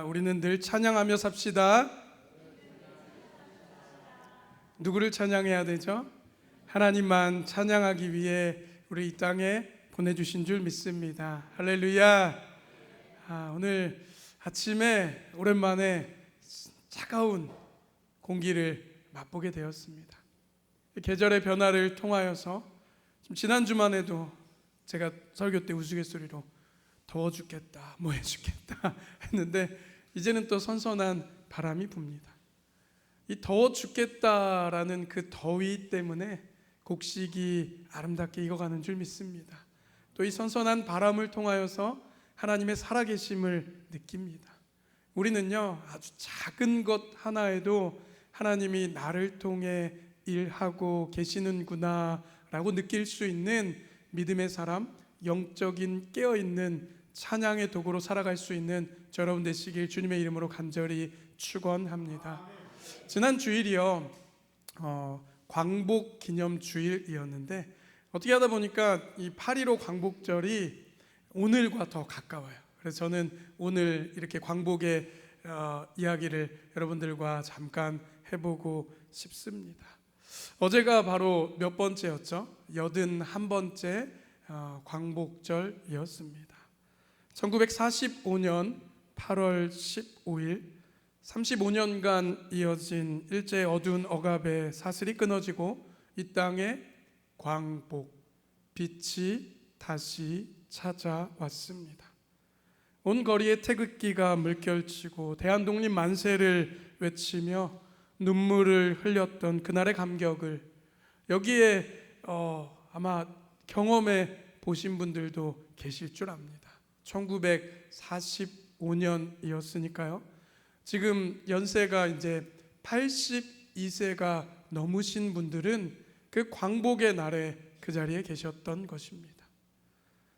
우리는 늘 찬양하며 삽시다. 누구를 찬양해야 되죠? 하나님만 찬양하기 위해 우리 이 땅에 보내주신 줄 믿습니다. 할렐루야. 오늘 아침에 오랜만에 차가운 공기를 맛보게 되었습니다. 계절의 변화를 통하여서 지난주만 해도 제가 설교 때 우스갯소리로 더워 죽겠다, 뭐해 죽겠다 했는데 이제는 또 선선한 바람이 붑니다. 이 더워 죽겠다라는 그 더위 때문에 곡식이 아름답게 익어가는 줄 믿습니다. 또 이 선선한 바람을 통하여서 하나님의 살아계심을 느낍니다. 우리는요, 아주 작은 것 하나에도 하나님이 나를 통해 일하고 계시는구나 라고 느낄 수 있는 믿음의 사람, 영적인 깨어있는 찬양의 도구로 살아갈 수 있는 저 여러분 되시길 주님의 이름으로 간절히 축원합니다. 지난 주일이요, 광복 기념 주일이었는데 어떻게 하다 보니까 이 8.15 광복절이 오늘과 더 가까워요. 그래서 저는 오늘 이렇게 광복의 이야기를 여러분들과 잠깐 해보고 싶습니다. 어제가 바로 몇 번째였죠? 81번째 광복절이었습니다. 1945년 8월 15일 35년간 이어진 일제의 어두운 억압의 사슬이 끊어지고 이 땅에 광복, 빛이 다시 찾아왔습니다. 온 거리에 태극기가 물결치고 대한독립 만세를 외치며 눈물을 흘렸던 그날의 감격을 여기에 아마 경험해 보신 분들도 계실 줄 압니다. 1945년이었으니까요. 지금 연세가 이제 82세가 넘으신 분들은 그 광복의 날에 그 자리에 계셨던 것입니다.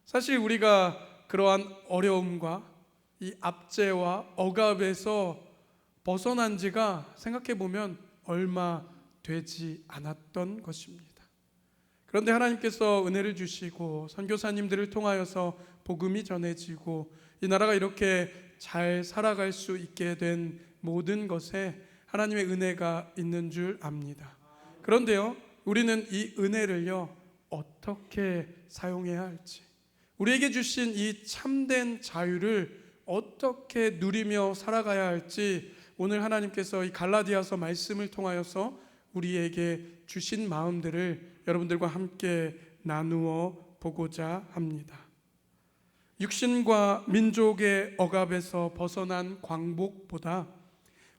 사실 우리가 그러한 어려움과 이 압제와 억압에서 벗어난 지가 생각해 보면 얼마 되지 않았던 것입니다. 그런데 하나님께서 은혜를 주시고 선교사님들을 통하여서 복음이 전해지고 이 나라가 이렇게 잘 살아갈 수 있게 된 모든 것에 하나님의 은혜가 있는 줄 압니다. 그런데요, 우리는 이 은혜를요 어떻게 사용해야 할지, 우리에게 주신 이 참된 자유를 어떻게 누리며 살아가야 할지 오늘 하나님께서 이 갈라디아서 말씀을 통하여서 우리에게 주신 마음들을 여러분들과 함께 나누어 보고자 합니다. 육신과 민족의 억압에서 벗어난 광복보다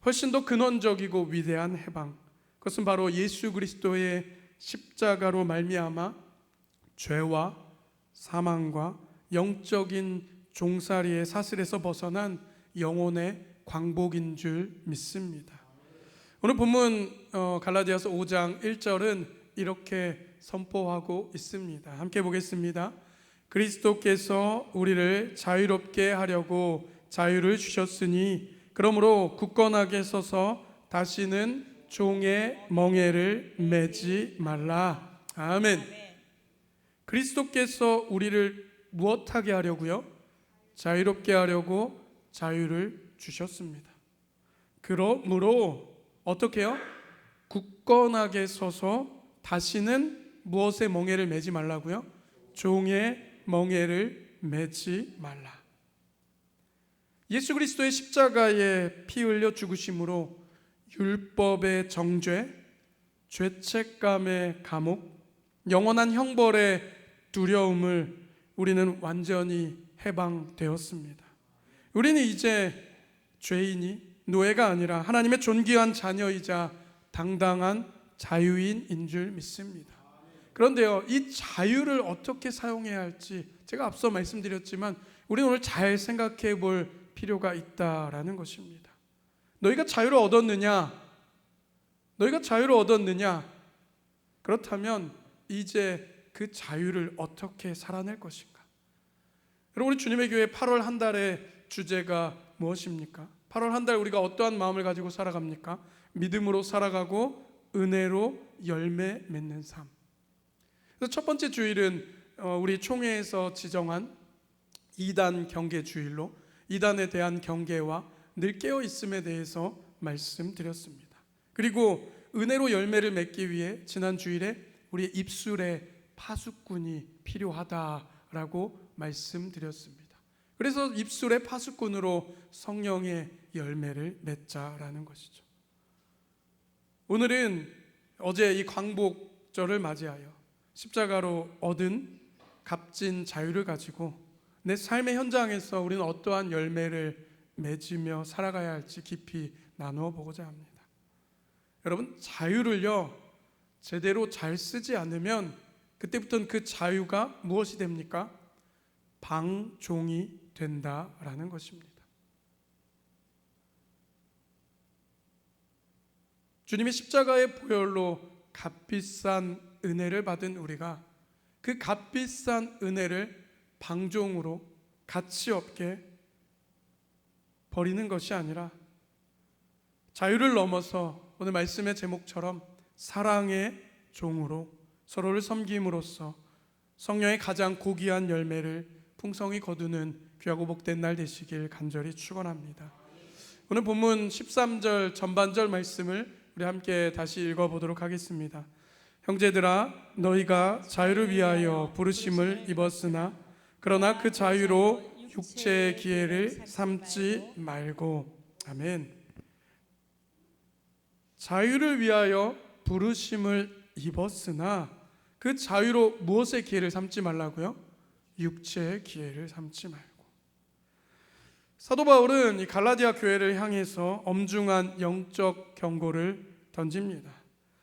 훨씬 더 근원적이고 위대한 해방, 그것은 바로 예수 그리스도의 십자가로 말미암아 죄와 사망과 영적인 종살이의 사슬에서 벗어난 영혼의 광복인 줄 믿습니다. 오늘 본문 갈라디아서 5장 1절은 이렇게 선포하고 있습니다. 함께 보겠습니다. 그리스도께서 우리를 자유롭게 하려고 자유를 주셨으니 그러므로 굳건하게 서서 다시는 종의 멍에를 매지 말라. 아멘. 그리스도께서 우리를 무엇하게 하려고요? 자유롭게 하려고 자유를 주셨습니다. 그러므로 어떻게 해요? 굳건하게 서서 다시는 무엇의 멍에를 매지 말라고요? 종의 멍에를 매지 말라. 예수 그리스도의 십자가에 피 흘려 죽으심으로 율법의 정죄, 죄책감의 감옥, 영원한 형벌의 두려움을 우리는 완전히 해방되었습니다. 우리는 이제 죄인이 노예가 아니라 하나님의 존귀한 자녀이자 당당한 자유인인 줄 믿습니다. 그런데요, 이 자유를 어떻게 사용해야 할지 제가 앞서 말씀드렸지만 우리는 오늘 잘 생각해 볼 필요가 있다라는 것입니다. 너희가 자유를 얻었느냐? 너희가 자유를 얻었느냐? 그렇다면 이제 그 자유를 어떻게 살아낼 것인가? 여러분, 우리 주님의 교회 8월 한 달의 주제가 무엇입니까? 8월 한 달 우리가 어떠한 마음을 가지고 살아갑니까? 믿음으로 살아가고 은혜로 열매 맺는 삶. 그래서 첫 번째 주일은 우리 총회에서 지정한 2단 경계 주일로 2단에 대한 경계와 늘 깨어 있음에 대해서 말씀드렸습니다. 그리고 은혜로 열매를 맺기 위해 지난 주일에 우리의 입술에 파수꾼이 필요하다라고 말씀드렸습니다. 그래서 입술의 파수꾼으로 성령의 열매를 맺자라는 것이죠. 오늘은 어제 이 광복절을 맞이하여 십자가로 얻은 값진 자유를 가지고 내 삶의 현장에서 우리는 어떠한 열매를 맺으며 살아가야 할지 깊이 나누어 보고자 합니다. 여러분, 자유를요 제대로 잘 쓰지 않으면 그때부터는 그 자유가 무엇이 됩니까? 방종이 된다라는 것입니다. 주님의 십자가의 보혈로 값비싼 은혜를 받은 우리가 그 값비싼 은혜를 방종으로 가치 없게 버리는 것이 아니라 자유를 넘어서 오늘 말씀의 제목처럼 사랑의 종으로 서로를 섬김으로써 성령의 가장 고귀한 열매를 풍성히 거두는 귀하고 복된 날 되시길 간절히 축원합니다. 오늘 본문 13절 전반절 말씀을 우리 함께 다시 읽어보도록 하겠습니다. 형제들아, 너희가 자유를 위하여 부르심을 입었으나 그러나 그 자유로 육체의 기회를 삼지 말고. 아멘. 자유를 위하여 부르심을 입었으나 그 자유로 무엇의 기회를 삼지 말라고요? 육체의 기회를 삼지 말고. 사도 바울은 이 갈라디아 교회를 향해서 엄중한 영적 경고를 던집니다.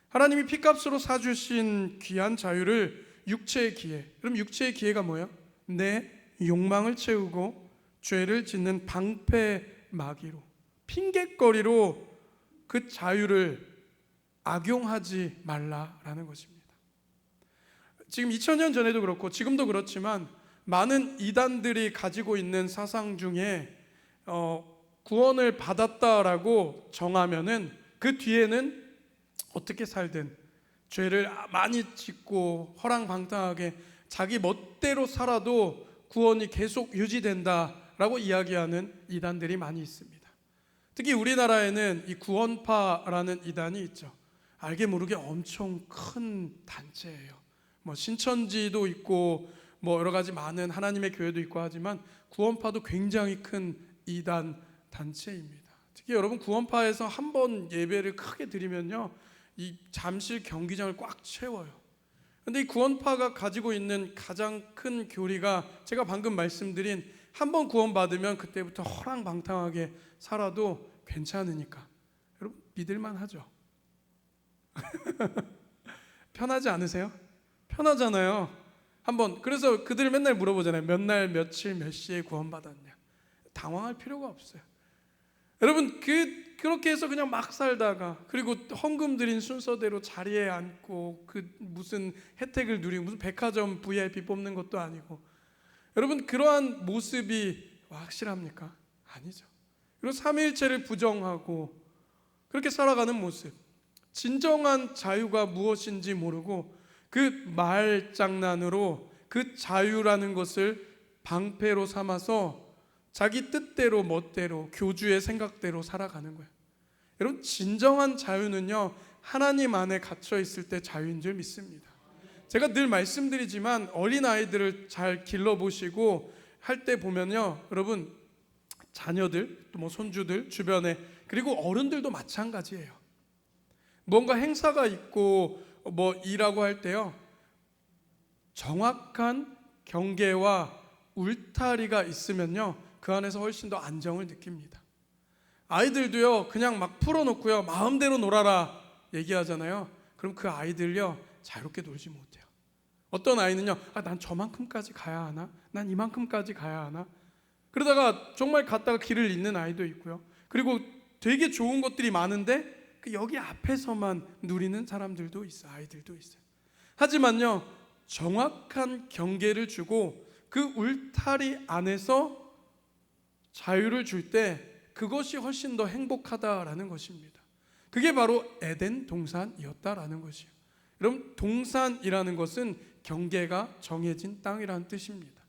하나님이 피값으로 사주신 귀한 자유를 육체의 기회, 그럼 육체의 기회가 뭐예요? 내 욕망을 채우고 죄를 짓는 방패막이로, 핑곗거리로 그 자유를 악용하지 말라라는 것입니다. 지금 2000년 전에도 그렇고 지금도 그렇지만 많은 이단들이 가지고 있는 사상 중에 구원을 받았다라고 정하면은 그 뒤에는 어떻게 살든 죄를 많이 짓고 허랑방탕하게 자기 멋대로 살아도 구원이 계속 유지된다라고 이야기하는 이단들이 많이 있습니다. 특히 우리나라에는 이 구원파라는 이단이 있죠. 알게 모르게 엄청 큰 단체예요. 뭐 신천지도 있고 뭐 여러 가지 많은 하나님의 교회도 있고 하지만 구원파도 굉장히 큰 이단 단체입니다. 특히 여러분, 구원파에서 한 번 예배를 크게 드리면요 이 잠실 경기장을 꽉 채워요. 근데 이 구원파가 가지고 있는 가장 큰 교리가 제가 방금 말씀드린 한 번 구원받으면 그때부터 허랑방탕하게 살아도 괜찮으니까. 여러분, 믿을만 하죠? 편하지 않으세요? 편하잖아요. 한번, 그래서 그들 맨날 물어보잖아요. 몇 날 며칠 몇 시에 구원받았냐. 당황할 필요가 없어요. 여러분, 그렇게 해서 그냥 막 살다가, 그리고 헌금 드린 순서대로 자리에 앉고 그 무슨 혜택을 누리고 무슨 백화점 VIP 뽑는 것도 아니고, 여러분, 그러한 모습이 확실합니까? 아니죠. 그리고 삼위일체를 부정하고 그렇게 살아가는 모습, 진정한 자유가 무엇인지 모르고 그 말장난으로 그 자유라는 것을 방패로 삼아서 자기 뜻대로 멋대로 교주의 생각대로 살아가는 거예요. 여러분, 진정한 자유는요 하나님 안에 갇혀 있을 때 자유인 줄 믿습니다. 제가 늘 말씀드리지만 어린아이들을 잘 길러보시고 할 때 보면요, 여러분, 자녀들 또 뭐 손주들 주변에, 그리고 어른들도 마찬가지예요. 뭔가 행사가 있고 뭐 일하고 할 때요 정확한 경계와 울타리가 있으면요 그 안에서 훨씬 더 안정을 느낍니다. 아이들도요 그냥 막 풀어놓고요 마음대로 놀아라 얘기하잖아요. 그럼 그 아이들요 자유롭게 놀지 못해요. 어떤 아이는요 난 저만큼까지 가야 하나? 난 이만큼까지 가야 하나? 그러다가 정말 갔다가 길을 잃는 아이도 있고요. 그리고 되게 좋은 것들이 많은데 그 여기 앞에서만 누리는 사람들도 있어요. 아이들도 있어요. 하지만요 정확한 경계를 주고 그 울타리 안에서 자유를 줄 때 그것이 훨씬 더 행복하다라는 것입니다. 그게 바로 에덴 동산이었다라는 것이에요. 여러분, 동산이라는 것은 경계가 정해진 땅이라는 뜻입니다.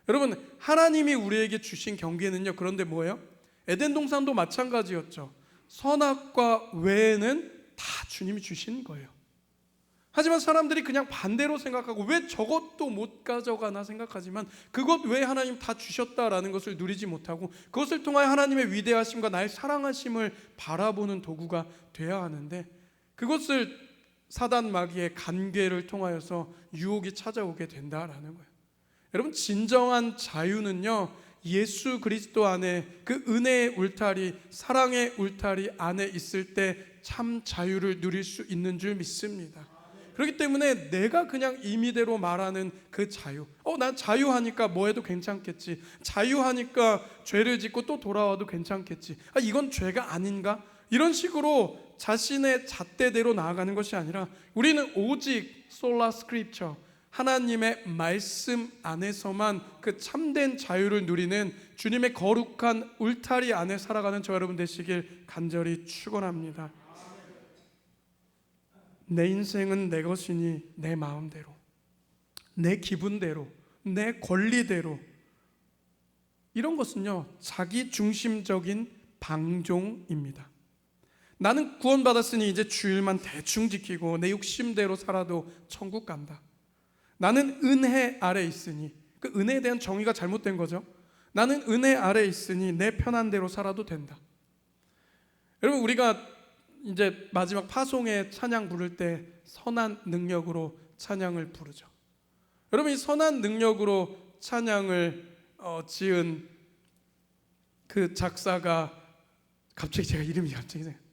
여러분, 하나님이 우리에게 주신 경계는요 그런데 뭐예요? 에덴 동산도 마찬가지였죠. 선악과 외에는 다 주님이 주신 거예요. 하지만 사람들이 그냥 반대로 생각하고 왜 저것도 못 가져가나 생각하지만 그것 외에 하나님 다 주셨다라는 것을 누리지 못하고 그것을 통하여 하나님의 위대하심과 나의 사랑하심을 바라보는 도구가 되어야 하는데 그것을 사단 마귀의 간계를 통하여서 유혹이 찾아오게 된다라는 거예요. 여러분, 진정한 자유는요, 예수 그리스도 안에 그 은혜의 울타리, 사랑의 울타리 안에 있을 때 참 자유를 누릴 수 있는 줄 믿습니다. 그렇기 때문에 내가 그냥 임의대로 말하는 그 자유, 난 자유하니까 뭐 해도 괜찮겠지, 자유하니까 죄를 짓고 또 돌아와도 괜찮겠지, 이건 죄가 아닌가, 이런 식으로 자신의 잣대대로 나아가는 것이 아니라 우리는 오직 솔라 스크립처, 하나님의 말씀 안에서만 그 참된 자유를 누리는 주님의 거룩한 울타리 안에 살아가는 저 여러분 되시길 간절히 축원합니다. 내 인생은 내 것이니 내 마음대로, 내 기분대로, 내 권리대로, 이런 것은요 자기 중심적인 방종입니다. 나는 구원받았으니 이제 주일만 대충 지키고 내 욕심대로 살아도 천국 간다. 나는 은혜 아래 있으니, 그 은혜에 대한 정의가 잘못된 거죠. 나는 은혜 아래 있으니 내 편한 대로 살아도 된다. 여러분, 우리가 이제 마지막 파송의 찬양 부를 때 선한 능력으로 찬양을 부르죠. 여러분, 이 선한 능력으로 찬양을 지은 그 작사가, 갑자기 제가 이름이 갑자기 생각나요.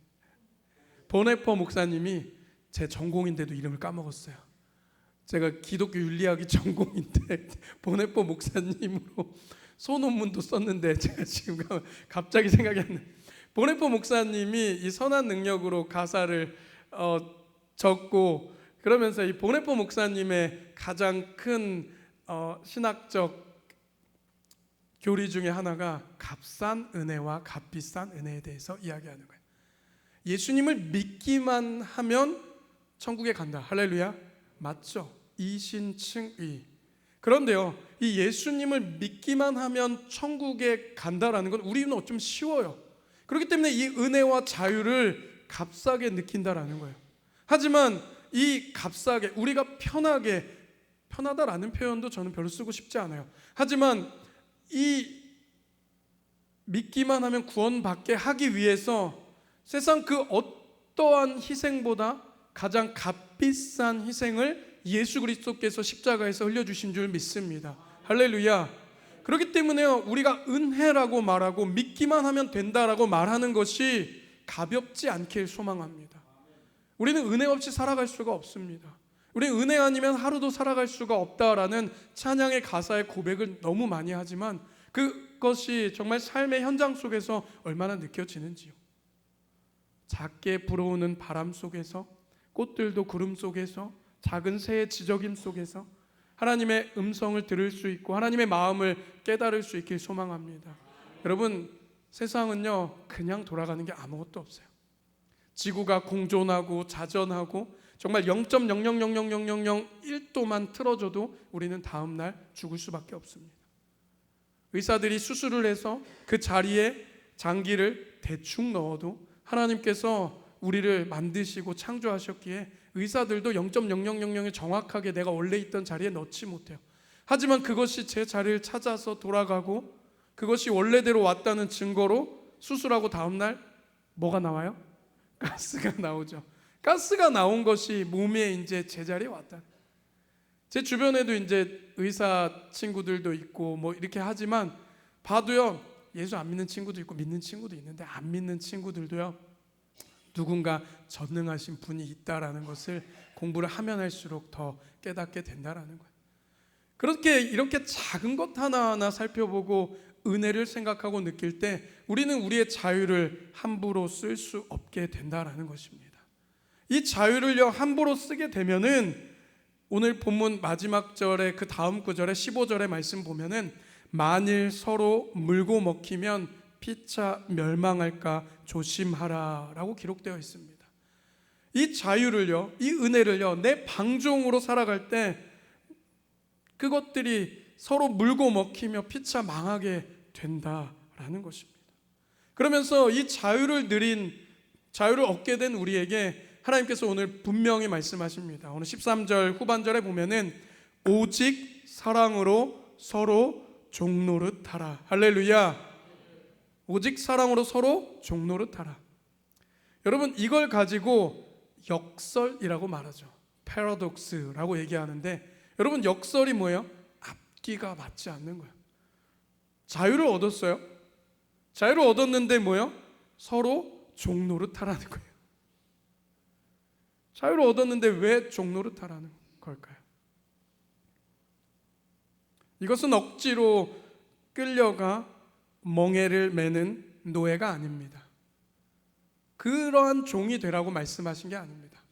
보네퍼 목사님이 제 전공인데도 이름을 까먹었어요. 제가 기독교 윤리학이 전공인데 보네퍼 목사님으로 소논문도 썼는데 제가 지금 갑자기 생각이 안 나요. 보네퍼 목사님이 이 선한 능력으로 가사를 적고, 그러면서 이 보네퍼 목사님의 가장 큰 신학적 교리 중에 하나가 값싼 은혜와 값비싼 은혜에 대해서 이야기하는 거예요. 예수님을 믿기만 하면 천국에 간다. 할렐루야. 맞죠? 이신칭의. 그런데요, 이 예수님을 믿기만 하면 천국에 간다라는 건 우리는 어쩜 쉬워요. 그렇기 때문에 이 은혜와 자유를 값싸게 느낀다라는 거예요. 하지만 이 값싸게, 우리가 편하게, 편하다라는 표현도 저는 별로 쓰고 싶지 않아요. 하지만 이 믿기만 하면 구원받게 하기 위해서 세상 그 어떠한 희생보다 가장 값비싼 희생을 예수 그리스도께서 십자가에서 흘려주신 줄 믿습니다. 할렐루야. 그렇기 때문에요, 우리가 은혜라고 말하고 믿기만 하면 된다라고 말하는 것이 가볍지 않길 소망합니다. 우리는 은혜 없이 살아갈 수가 없습니다. 우리는 은혜 아니면 하루도 살아갈 수가 없다라는 찬양의 가사의 고백을 너무 많이 하지만 그것이 정말 삶의 현장 속에서 얼마나 느껴지는지요. 작게 불어오는 바람 속에서, 꽃들도 구름 속에서, 작은 새의 지저귐 속에서 하나님의 음성을 들을 수 있고 하나님의 마음을 깨달을 수 있길 소망합니다. 여러분, 세상은요 그냥 돌아가는 게 아무것도 없어요. 지구가 공존하고 자전하고 정말 0.0000001도만 틀어져도 우리는 다음날 죽을 수밖에 없습니다. 의사들이 수술을 해서 그 자리에 장기를 대충 넣어도 하나님께서 우리를 만드시고 창조하셨기에 의사들도 0.0000을 정확하게 내가 원래 있던 자리에 넣지 못해요. 하지만 그것이 제 자리를 찾아서 돌아가고 그것이 원래대로 왔다는 증거로 수술하고 다음날 뭐가 나와요? 가스가 나오죠. 가스가 나온 것이 몸에 이제 제자리에 왔다. 제 주변에도 이제 의사 친구들도 있고 뭐 이렇게 하지만 봐도요, 예수 안 믿는 친구도 있고 믿는 친구도 있는데 안 믿는 친구들도요, 누군가 전능하신 분이 있다라는 것을 공부를 하면 할수록 더 깨닫게 된다라는 거예요. 그렇게 이렇게 작은 것 하나하나 살펴보고 은혜를 생각하고 느낄 때 우리는 우리의 자유를 함부로 쓸 수 없게 된다라는 것입니다. 이 자유를요 함부로 쓰게 되면은 오늘 본문 마지막 절에 그 다음 구절에 15절의 말씀 보면은 만일 서로 물고 먹히면 피차 멸망할까 조심하라 라고 기록되어 있습니다. 이 자유를요, 이 은혜를요, 내 방종으로 살아갈 때 그것들이 서로 물고 먹히며 피차 망하게 된다라는 것입니다. 그러면서 이 자유를 얻게 된 우리에게 하나님께서 오늘 분명히 말씀하십니다. 오늘 13절 후반절에 보면은 오직 사랑으로 서로 종노릇하라. 할렐루야. 오직 사랑으로 서로 종노릇하라. 여러분, 이걸 가지고 역설이라고 말하죠. 패러독스라고 얘기하는데, 여러분, 역설이 뭐예요? 앞뒤가 맞지 않는 거예요. 자유를 얻었어요. 자유를 얻었는데 뭐예요? 서로 종노릇하라는 거예요. 자유를 얻었는데 왜 종노릇하라는 걸까요? 이것은 억지로 끌려가 멍에를 매는 노예가 아닙니다. 그러한 종이 되라고 말씀하신 게 아닙니다.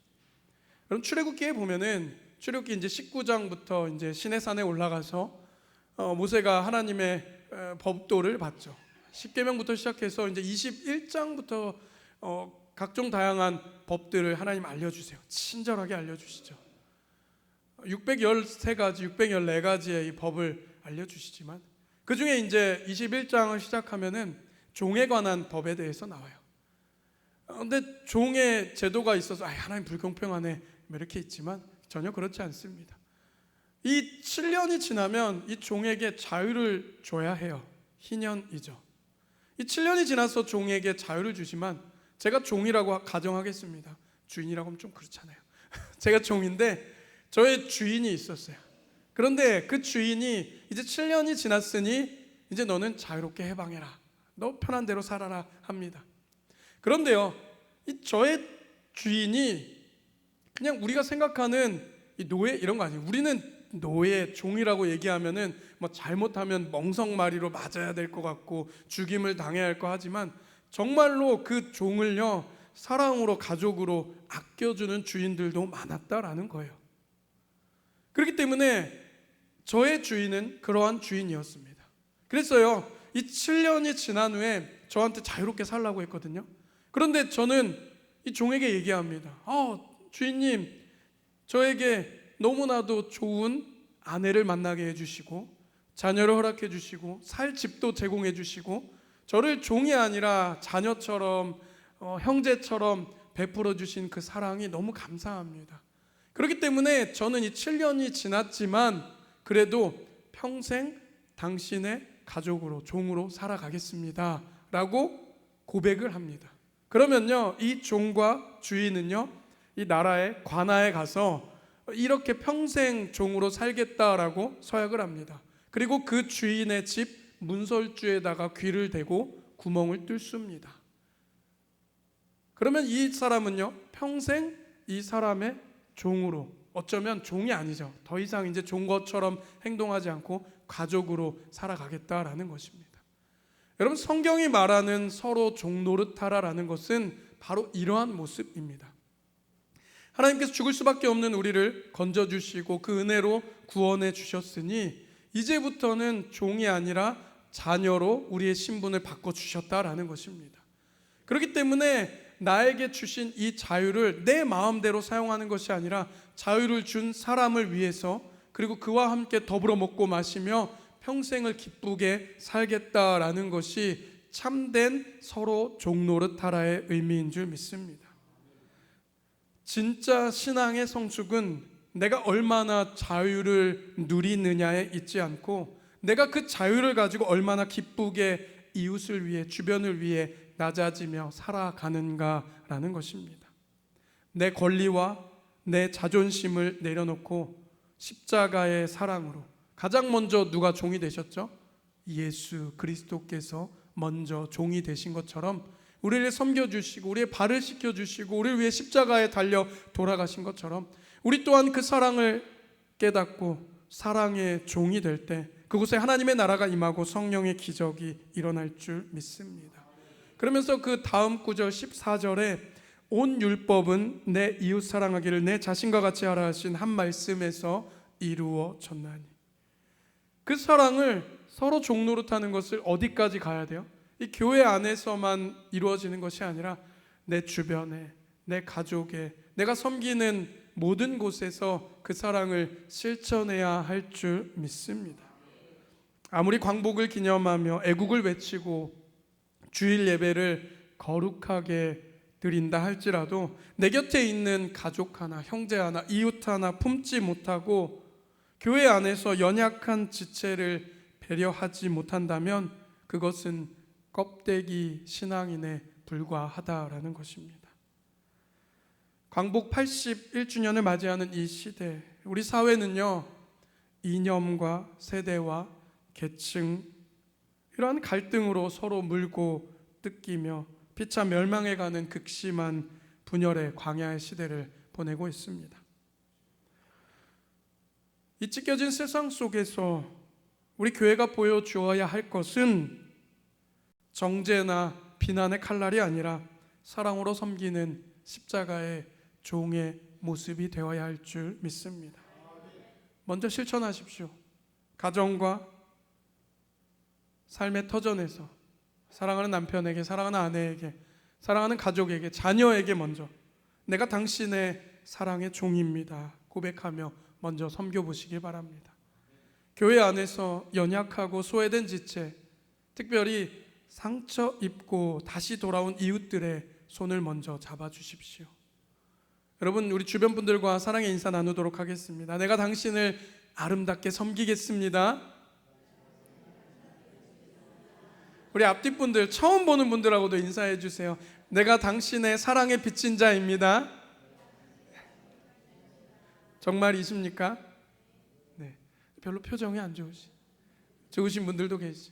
그럼 출애굽기에 보면은 출애굽기 이제 19장부터 이제 시내산에 올라가서 모세가 하나님의 법도를 받죠. 10계명부터 시작해서 이제 21장부터 각종 다양한 법들을 하나님 알려주세요. 친절하게 알려주시죠. 613가지, 614가지의 이 법을 알려주시지만 그 중에 이제 21장을 시작하면은 종에 관한 법에 대해서 나와요. 근데 종의 제도가 있어서 하나님 불공평하네 이렇게 있지만 전혀 그렇지 않습니다. 이 7년이 지나면 이 종에게 자유를 줘야 해요. 희년이죠. 이 7년이 지나서 종에게 자유를 주지만 제가 종이라고 가정하겠습니다. 주인이라고 하면 좀 그렇잖아요. 제가 종인데 저의 주인이 있었어요. 그런데 그 주인이 이제 7년이 지났으니 이제 너는 자유롭게 해방해라. 너 편한 대로 살아라 합니다. 그런데요, 이 저의 주인이 그냥 우리가 생각하는 이 노예 이런 거 아니에요. 우리는 노예, 종이라고 얘기하면은 뭐 잘못하면 멍석마리로 맞아야 될 것 같고 죽임을 당해야 할 거 하지만 정말로 그 종을요 사랑으로 가족으로 아껴주는 주인들도 많았다라는 거예요. 그렇기 때문에 저의 주인은 그러한 주인이었습니다. 그랬어요. 이 7년이 지난 후에 저한테 자유롭게 살라고 했거든요. 그런데 저는 이 종에게 얘기합니다. 주인님, 저에게 너무나도 좋은 아내를 만나게 해주시고 자녀를 허락해 주시고 살 집도 제공해 주시고 저를 종이 아니라 자녀처럼 형제처럼 베풀어 주신 그 사랑이 너무 감사합니다. 그렇기 때문에 저는 이 7년이 지났지만 그래도 평생 당신의 가족으로 종으로 살아가겠습니다 라고 고백을 합니다. 그러면요 이 종과 주인은요 이 나라의 관아에 가서 이렇게 평생 종으로 살겠다라고 서약을 합니다. 그리고 그 주인의 집 문설주에다가 귀를 대고 구멍을 뚫습니다. 그러면 이 사람은요 평생 이 사람의 종으로, 어쩌면 종이 아니죠. 더 이상 이제 종것처럼 행동하지 않고 가족으로 살아가겠다라는 것입니다. 여러분, 성경이 말하는 서로 종노릇하라라는 것은 바로 이러한 모습입니다. 하나님께서 죽을 수밖에 없는 우리를 건져주시고 그 은혜로 구원해 주셨으니 이제부터는 종이 아니라 자녀로 우리의 신분을 바꿔주셨다라는 것입니다. 그렇기 때문에 나에게 주신 이 자유를 내 마음대로 사용하는 것이 아니라 자유를 준 사람을 위해서, 그리고 그와 함께 더불어 먹고 마시며 평생을 기쁘게 살겠다라는 것이 참된 서로 종노릇하라의 의미인 줄 믿습니다. 진짜 신앙의 성숙은 내가 얼마나 자유를 누리느냐에 있지 않고 내가 그 자유를 가지고 얼마나 기쁘게 이웃을 위해, 주변을 위해 낮아지며 살아가는가라는 것입니다. 내 권리와 내 자존심을 내려놓고 십자가의 사랑으로, 가장 먼저 누가 종이 되셨죠? 예수 그리스도께서 먼저 종이 되신 것처럼 우리를 섬겨주시고 우리의 발을 씻겨주시고 우리를 위해 십자가에 달려 돌아가신 것처럼 우리 또한 그 사랑을 깨닫고 사랑의 종이 될 때 그곳에 하나님의 나라가 임하고 성령의 기적이 일어날 줄 믿습니다. 그러면서 그 다음 구절 14절에 온 율법은 내 이웃 사랑하기를 내 자신과 같이 하라 하신 한 말씀에서 이루어졌나니, 그 사랑을 서로 종노릇하는 것을 어디까지 가야 돼요? 이 교회 안에서만 이루어지는 것이 아니라 내 주변에, 내 가족에, 내가 섬기는 모든 곳에서 그 사랑을 실천해야 할 줄 믿습니다. 아무리 광복을 기념하며 애국을 외치고 주일 예배를 거룩하게 드린다 할지라도 내 곁에 있는 가족 하나, 형제 하나, 이웃 하나 품지 못하고 교회 안에서 연약한 지체를 배려하지 못한다면 그것은 껍데기 신앙인에 불과하다라는 것입니다. 광복 81주년을 맞이하는 이 시대, 우리 사회는요, 이념과 세대와 계층, 이러한 갈등으로 서로 물고 뜯기며 피차 멸망해가는 극심한 분열의 광야의 시대를 보내고 있습니다. 이 찢겨진 세상 속에서 우리 교회가 보여주어야 할 것은 정죄나 비난의 칼날이 아니라 사랑으로 섬기는 십자가의 종의 모습이 되어야 할 줄 믿습니다. 먼저 실천하십시오. 가정과 삶의 터전에서 사랑하는 남편에게, 사랑하는 아내에게, 사랑하는 가족에게, 자녀에게 먼저 내가 당신의 사랑의 종입니다 고백하며 먼저 섬겨보시기 바랍니다. 교회 안에서 연약하고 소외된 지체, 특별히 상처 입고 다시 돌아온 이웃들의 손을 먼저 잡아주십시오. 여러분, 우리 주변 분들과 사랑의 인사 나누도록 하겠습니다. 내가 당신을 아름답게 섬기겠습니다. 우리 앞뒷분들, 처음 보는 분들하고도 인사해 주세요. 내가 당신의 사랑에 비친 자입니다. 정말이십니까? 네, 별로 표정이 안 좋으신 분들도 계시.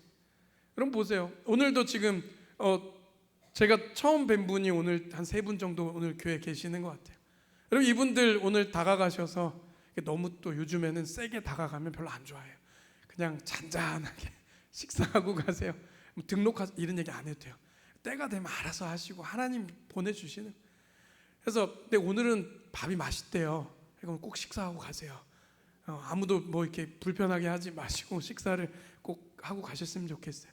그럼 보세요. 오늘도 지금 제가 처음 뵌 분이 오늘 한 3분 정도 오늘 교회에 계시는 것 같아요. 여러분, 이분들 오늘 다가가셔서 너무 또 요즘에는 세게 다가가면 별로 안 좋아해요. 그냥 잔잔하게 식사하고 가세요. 등록하세요 이런 얘기 안 해도 돼요. 때가 되면 알아서 하시고 하나님 보내주시는. 그래서 근데 오늘은 밥이 맛있대요. 그럼 꼭 식사하고 가세요. 아무도 뭐 이렇게 불편하게 하지 마시고 식사를 꼭 하고 가셨으면 좋겠어요.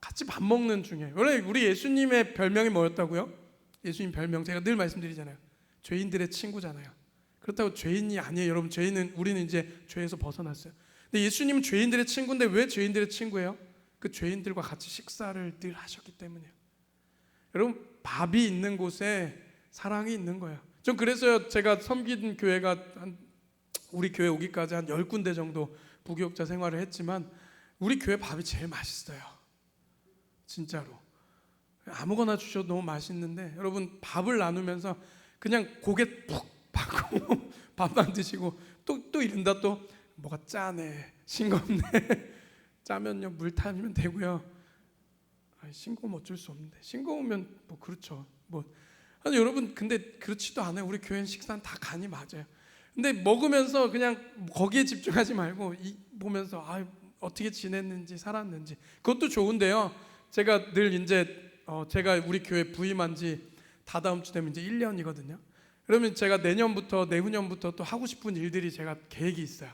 같이 밥 먹는 중에, 원래 우리 예수님의 별명이 뭐였다고요? 예수님 별명 제가 늘 말씀드리잖아요. 죄인들의 친구잖아요. 그렇다고 죄인이 아니에요. 여러분, 우리는 이제 죄에서 벗어났어요. 근데 예수님은 죄인들의 친구인데 왜 죄인들의 친구예요? 그 죄인들과 같이 식사를 늘 하셨기 때문이에요. 여러분, 밥이 있는 곳에 사랑이 있는 거예요. 전 그래서요, 제가 섬긴 교회가 우리 교회 오기까지 한 10군데 정도 부교육자 생활을 했지만 우리 교회 밥이 제일 맛있어요. 진짜로. 아무거나 주셔도 너무 맛있는데 여러분, 밥을 나누면서 그냥 고개 푹 받고 밥만 드시고 또 이른다, 또 뭐가 짜네, 싱겁네. 짜면요 물 타면 되고요. 싱거우면 어쩔 수 없는데, 싱거우면 뭐 그렇죠. 아니, 여러분, 근데 그렇지도 않아요. 우리 교회는 식사는 다 간이 맞아요. 근데 먹으면서 그냥 거기에 집중하지 말고 보면서 어떻게 지냈는지 살았는지, 그것도 좋은데요. 제가 늘 이제 제가 우리 교회 부임한 지 다다음 주 되면 이제 1년이거든요. 그러면 제가 내후년부터 또 하고 싶은 일들이 제가 계획이 있어요.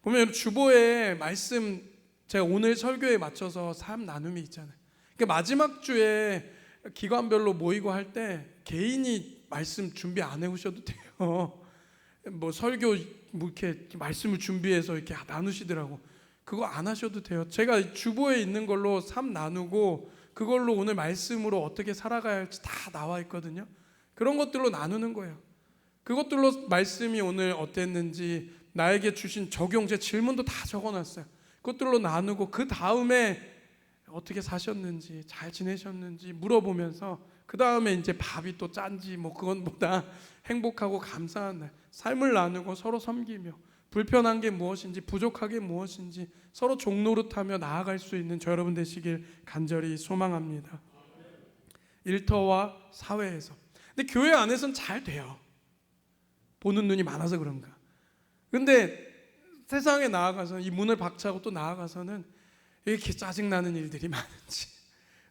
보면 주보에 말씀, 제가 오늘 설교에 맞춰서 삶 나눔이 있잖아요. 그러니까 마지막 주에 기관별로 모이고 할 때 개인이 말씀 준비 안 해오셔도 돼요. 뭐 설교 이렇게 말씀을 준비해서 이렇게 나누시더라고. 그거 안 하셔도 돼요. 제가 주보에 있는 걸로 삶 나누고 그걸로 오늘 말씀으로 어떻게 살아가야 할지 다 나와 있거든요. 그런 것들로 나누는 거예요. 그것들로 말씀이 오늘 어땠는지 나에게 주신 적용제 질문도 다 적어놨어요. 그것들로 나누고 그 다음에 어떻게 사셨는지, 잘 지내셨는지 물어보면서 그 다음에 이제 밥이 또 짠지 뭐 그것보다 행복하고 감사한 날, 삶을 나누고 서로 섬기며 불편한 게 무엇인지, 부족한 게 무엇인지 서로 종노릇하며 나아갈 수 있는 저 여러분 되시길 간절히 소망합니다. 일터와 사회에서. 근데 교회 안에서는 잘 돼요. 보는 눈이 많아서 그런가. 근데 세상에 나아가서 이 문을 박차고 또 나아가서는 이렇게 짜증나는 일들이 많은지,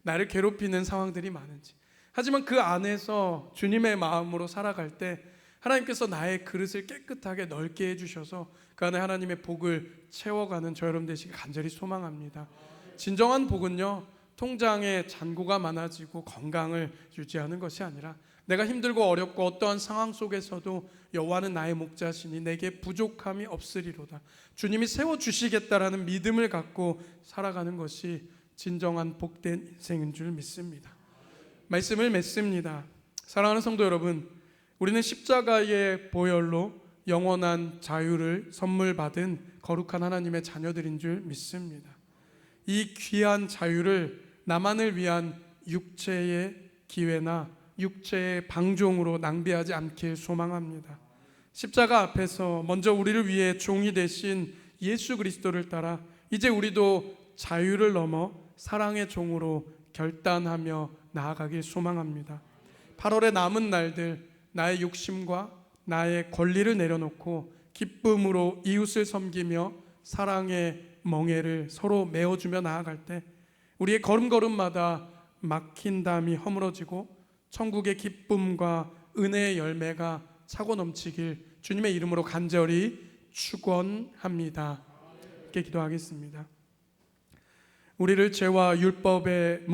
나를 괴롭히는 상황들이 많은지, 하지만 그 안에서 주님의 마음으로 살아갈 때 하나님께서 나의 그릇을 깨끗하게 넓게 해주셔서 그 안에 하나님의 복을 채워가는 저 여러분 되시길 간절히 소망합니다. 진정한 복은요, 통장에 잔고가 많아지고 건강을 유지하는 것이 아니라 내가 힘들고 어렵고 어떠한 상황 속에서도 여호와는 나의 목자시니 내게 부족함이 없으리로다, 주님이 세워주시겠다라는 믿음을 갖고 살아가는 것이 진정한 복된 인생인 줄 믿습니다. 말씀을 맺습니다. 사랑하는 성도 여러분, 우리는 십자가의 보혈로 영원한 자유를 선물 받은 거룩한 하나님의 자녀들인 줄 믿습니다. 이 귀한 자유를 나만을 위한 육체의 기회나 육체의 방종으로 낭비하지 않길 소망합니다. 십자가 앞에서 먼저 우리를 위해 종이 되신 예수 그리스도를 따라 이제 우리도 자유를 넘어 사랑의 종으로 결단하며 나아가길 소망합니다. 8월의 남은 날들, 나의 욕심과 나의 권리를 내려놓고 기쁨으로 이웃을 섬기며 사랑의 멍에를 서로 메어주며 나아갈 때 우리의 걸음걸음마다 막힌 담이 허물어지고 천국의 기쁨과 은혜의 열매가 차고 넘치길 주님의 이름으로 간절히 축원합니다. 함께 기도하겠습니다. 우리를 죄와 율법의